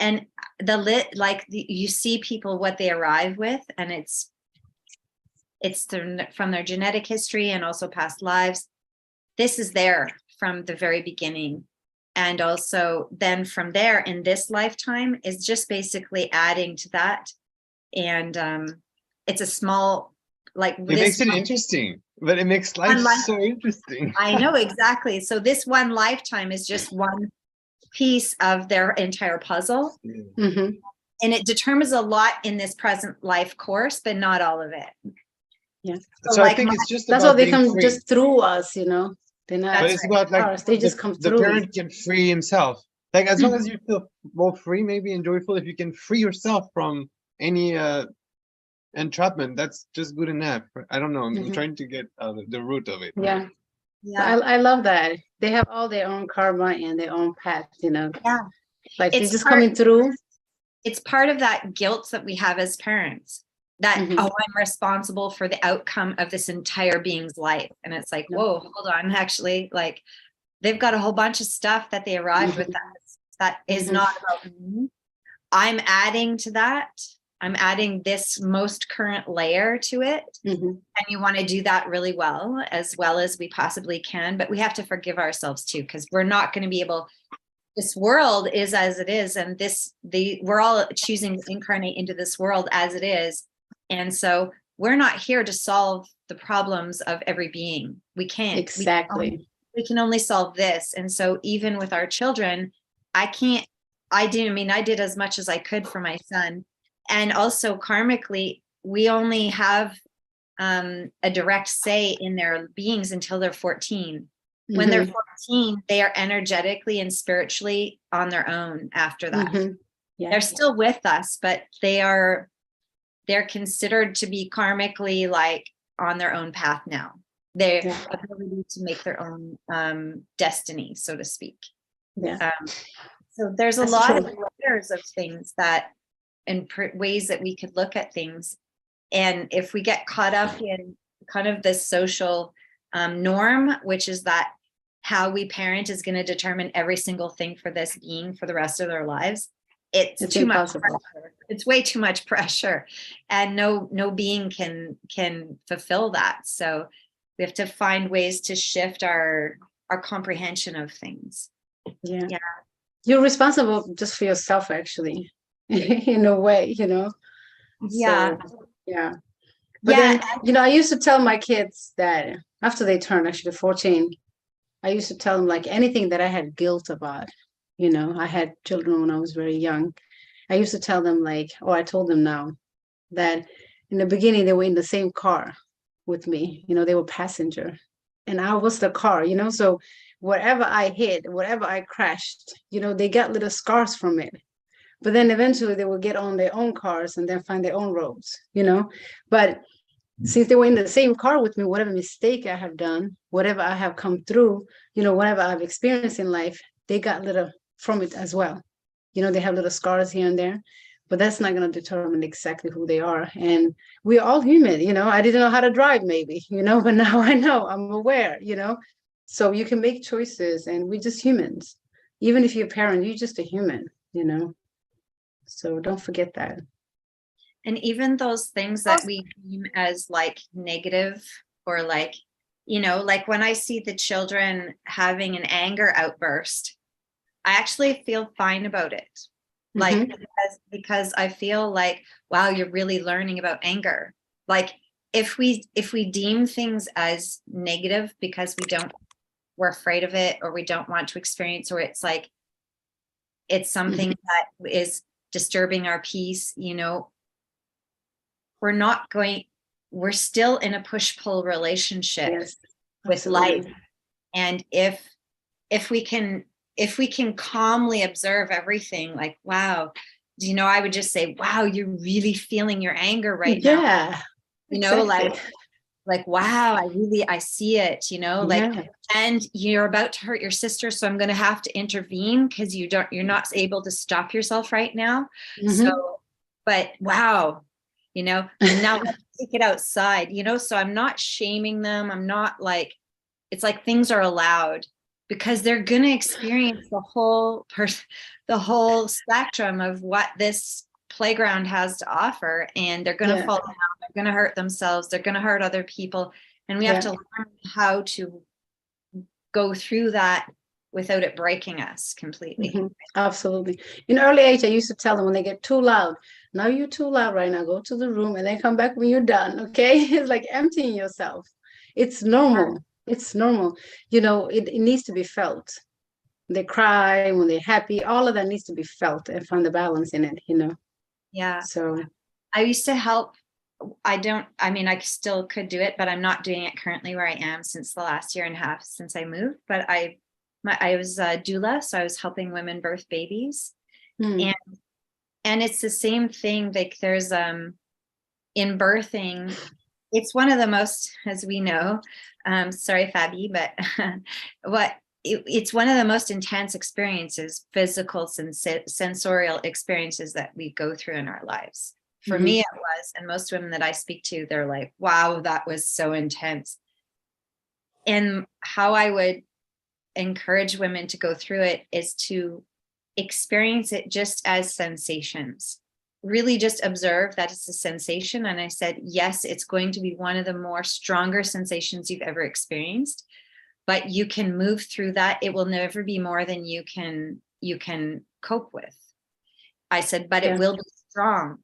D: And you see people what they arrive with, and it's from their genetic history and also past lives. This is there from the very beginning. And also then from there in this lifetime is just basically adding to that. And it's a small, like
C: it makes it interesting, but it makes life so interesting.
D: I know, exactly. So this one lifetime is just one piece of their entire puzzle. Mm-hmm. And it determines a lot in this present life course, but not all of it.
B: Yeah.
C: So I think it's just
B: that's
C: about
B: what they come
C: free.
B: Just through us, you know. They're not,
C: but it's about like
B: they just come through.
C: The parent can free himself Like as long as you feel more free, maybe, and joyful, if you can free yourself from any entrapment, that's just good enough. I don't know. I'm trying to get the root of it.
B: Yeah.
D: Yeah.
B: I love that. They have all their own karma and their own path, you know.
D: Yeah.
B: Like they're
D: It's
B: just
D: part-
B: coming through.
D: It's part of that guilt that we have as parents that, oh, I'm responsible for the outcome of this entire being's life. And it's like, whoa, hold on. Actually, like they've got a whole bunch of stuff that they arrived with that is not about me. I'm adding to that. I'm adding this most current layer to it. And you want to do that really well as we possibly can. But we have to forgive ourselves too, because we're not going to be able, this world is as it is. And we're all choosing to incarnate into this world as it is. And so we're not here to solve the problems of every being. We can't.
B: Exactly.
D: We can only solve this. And so even with our children, I did as much as I could for my son. And also karmically, we only have a direct say in their beings until they're 14. When they're 14, they are energetically and spiritually on their own after that.
B: Yeah.
D: They're still with us, but they're considered to be karmically like on their own path now. Their ability to make their own destiny, so to speak.
B: Yeah.
D: So there's a
B: That's
D: lot
B: true.
D: of layers of things that, and ways that we could look at things. And if we get caught up in kind of this social norm, which is that how we parent is going to determine every single thing for this being for the rest of their lives, it's too
B: impossible.
D: much pressure. It's way too much pressure, and no being can fulfill that. So we have to find ways to shift our comprehension of things.
B: Yeah.
D: Yeah.
B: You're responsible just for yourself, actually, in a way, you know.
D: Yeah.
B: So, yeah. But then, you know, I used to tell my kids that after they turned actually 14, I used to tell them like anything that I had guilt about. You know, I had children when I was very young. I used to tell them like, or I told them now that in the beginning they were in the same car with me. You know, they were passenger and I was the car, you know. So whatever I hit, whatever I crashed, you know, they got little scars from it. But then eventually they will get on their own cars and then find their own roads, you know. But since they were in the same car with me, whatever mistake I have done, whatever I have come through, you know, whatever I've experienced in life, they got little from it as well. You know, they have little scars here and there, but that's not going to determine exactly who they are. And we're all human, you know. I didn't know how to drive maybe, you know, but now I know, I'm aware, you know. So you can make choices and we're just humans. Even if you're a parent, you're just a human, you know. So don't forget that.
D: And even those things that we deem as like negative or like, you know, like when I see the children having an anger outburst, I actually feel fine about it. Like, because I feel like, wow, you're really learning about anger. Like if we deem things as negative because we're afraid of it, or we don't want to experience, or it's like, it's something that is disturbing our peace, you know, we're still in a push-pull relationship with life. And if we can calmly observe everything, like, wow, you know, I would just say, wow, you're really feeling your anger right now.
B: Yeah.
D: You know,
B: exactly.
D: like, wow, I see it, you know, like, and you're about to hurt your sister. So I'm going to have to intervene because you're not able to stop yourself right now. So, but wow, you know, and now let's take it outside, you know, so I'm not shaming them. I'm not like, it's like things are allowed because they're going to experience the whole spectrum of what this playground has to offer, and they're going to fall down, they're going to hurt themselves, they're going to hurt other people, and we have to learn how to go through that without it breaking us completely.
B: Absolutely. In early age, I used to tell them when they get too loud, now you're too loud right now, go to the room and then come back when you're done. Okay. It's like emptying yourself. It's normal. It's normal. You know, it needs to be felt. They cry when they're happy, all of that needs to be felt and find the balance in it, you know.
D: Yeah.
B: So
D: I used to help. I still could do it, but I'm not doing it currently where I am since the last year and a half since I moved. But I I was a doula, so I was helping women birth babies.
B: Mm.
D: And it's the same thing. Like there's in birthing, it's one of the most, as we know, sorry, Fabi, but it's one of the most intense experiences, physical, sensorial experiences that we go through in our lives. For me, it was, and most women that I speak to, they're like, wow, that was so intense. And how I would encourage women to go through it is to experience it just as sensations. Really just observe that it's a sensation. And I said, yes, it's going to be one of the more stronger sensations you've ever experienced, but you can move through that. It will never be more than you can cope with. I said, but it will be strong.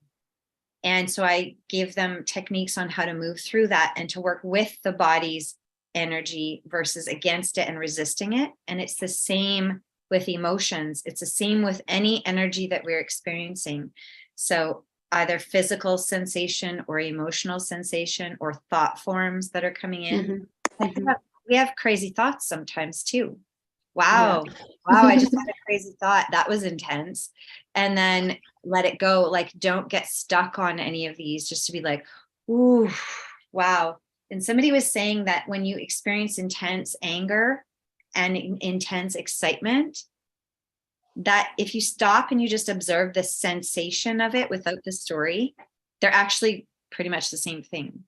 D: And so I gave them techniques on how to move through that and to work with the body's energy versus against it and resisting it. And it's the same with emotions. It's the same with any energy that we're experiencing. So either physical sensation or emotional sensation or thought forms that are coming in. We have crazy thoughts sometimes too. Wow. Wow. I just had a crazy thought. That was intense. And then let it go. Like, don't get stuck on any of these, just to be like, ooh, wow. And somebody was saying that when you experience intense anger and intense excitement, that if you stop and you just observe the sensation of it without the story, they're actually pretty much the same thing.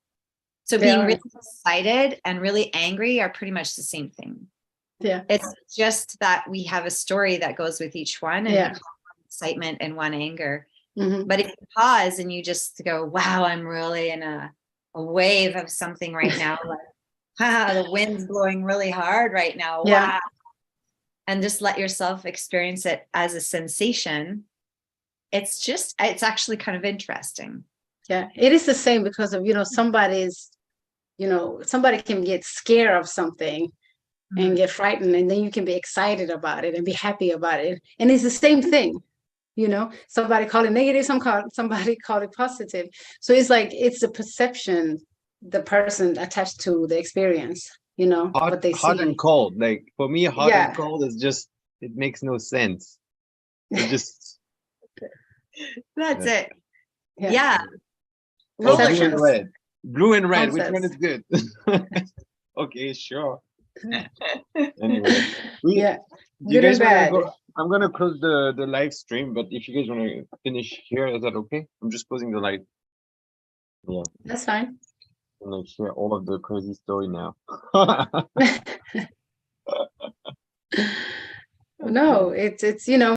D: So being really excited and really angry are pretty much the same thing.
B: Yeah.
D: It's just that we have a story that goes with each one, and one excitement and one anger. But if you pause and you just go, wow, I'm really in a wave of something right now. Like, the wind's blowing really hard right now. Wow. And just let yourself experience it as a sensation. It's actually kind of interesting.
B: Yeah, it is the same because of, somebody can get scared of something and get frightened, and then you can be excited about it and be happy about it. And it's the same thing, somebody call it negative, somebody call it positive. So it's like, it's the perception, the person attached to the experience, what they see.
C: Hot and cold. Like for me, hot and cold is just, it makes no sense. It just
D: that's it.
B: Yeah.
C: Oh, blue and red. Blue and red. Which one is good? Okay, sure. Anyway,
B: good and bad.
C: I'm gonna close the live stream, but if you guys want to finish here, is that okay? I'm just closing the live. Yeah,
B: that's fine.
C: I'm gonna share all of the crazy story now.
B: No, it's